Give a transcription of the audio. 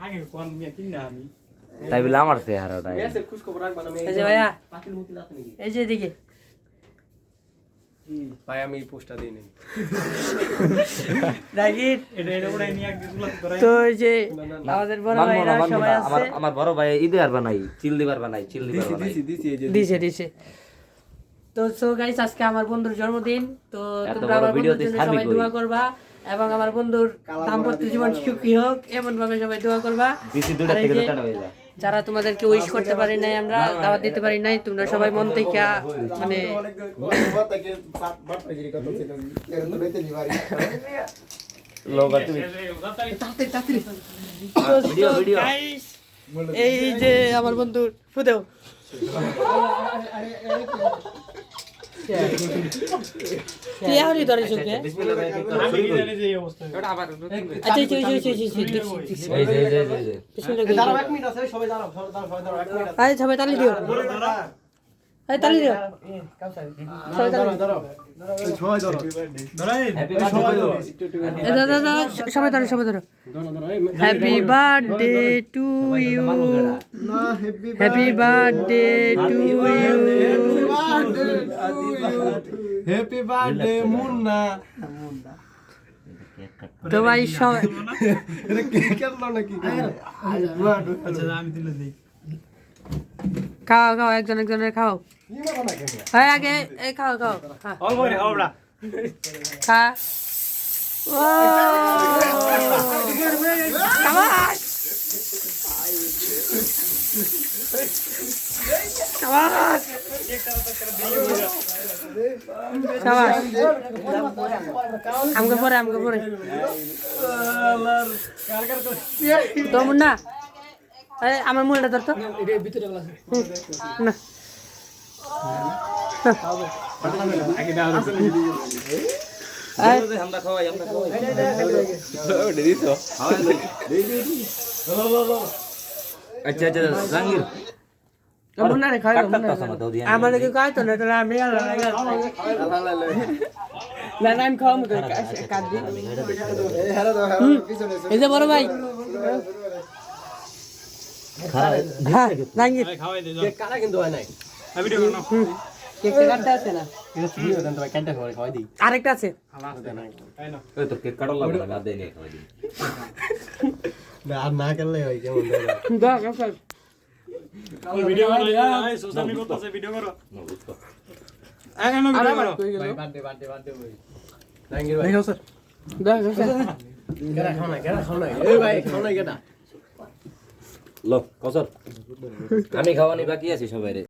আগে কোন মিয়া কিনা আমি তাই বলে আমার চেহারাটা মেসের খোঁজ খবর রাখবা না এই যে ভাইয়া পাখির মতো যাতে নাকি এই যে এদিকে ভাই আমি পোস্টটা দিই নি রাগির এটা ওড়াই নিয়ে একদিন তুলা ধরাই তো এই যে আমাদের বড় ভাইরা সবাই আছে আমার বড় ভাই ঈদে আর বানাই চিল দিবার বানাই দিছি এই যে দিছে তো সো গাইস আজকে আমার বন্ধুর জন্মদিন তো এত তোমরা বড় আমার ভিডিওতে বন্ধুর জন্য সার্বিক সবাই দোয়া করবা এবং আমার বন্ধুর দাম্পত্য জীবন সুখী হোক এমন ভাবে সবাই দোয়া করবা দিছি দুইটা আর এই থেকে যে দুটা হয়ে যায় যারা তোমাদেরকে উইশ করতে পারি নাই আমরা দাওয়াত দিতে পারি নাই তোমরা সবাই মন থেকে মানে লোগা তুমি ভিডিও এই যে আমার বন্ধুর ফুদেও ইয়ারি ধরে চোখে আমি কি জানি যে এই অবস্থা ওটা আবার আচ্ছা এই দাঁড়াও 1 মিনিট আছে সবাই দাঁড়াও সবাই দাঁড়াও 1 মিনিট আরে সবাই তালি দিও আরে তালি দিও সবাই তালি দাঁড়াও সবাই দাঁড়াও ধরাই হ্যাপি বার্থডে দাদা সবাই ধরো happy birthday to you happy birthday to you happy birthday Munna তো ভাই সবাই এটা কেক কাটলো নাকি আচ্ছা আমি দিলে দেই খাও একজনের খাও হ্যাঁ আগে এই খাও হ্যাঁ অল বই হাওড়া খা ও কামাস কামাস কামাস আমকে পরে তো মুন্না আরে আমার মুন্ডা ধর তো না আগে দাও আমরা খাওয়াই আচ্ছা জাঙ্গির মুন্না রে খাই আমার কি খাই তো না তাহলে আমি না আমি খাওয়া মতো কাট দি এই যে বড় ভাই জাঙ্গির খাওয়াই দে কেক কাটা কিন্তু হয় নাই ভিডিও করো কেক কাটতে আছে না এটা তুমি দেন তো ক্যান্টা খাওয়াই দিই আরেকটা আছে তাই না ওই তো কেক কাটার লাগবে না দেই নে খাওয়াই দিই না আর না করলে হয় কেমন দাও কাকা ভিডিও করো এই সোশ্যাল মিডিয়া করতেছে ভিডিও করো এখন ভিডিও করো ভাই বার্থডে ভাই থ্যাংক ইউ ভাই স্যার দাও কেডা খাও না এই ভাই খাও না কেডা লো কসর আমি খাওয়ানি বাকি আছি সবাই রে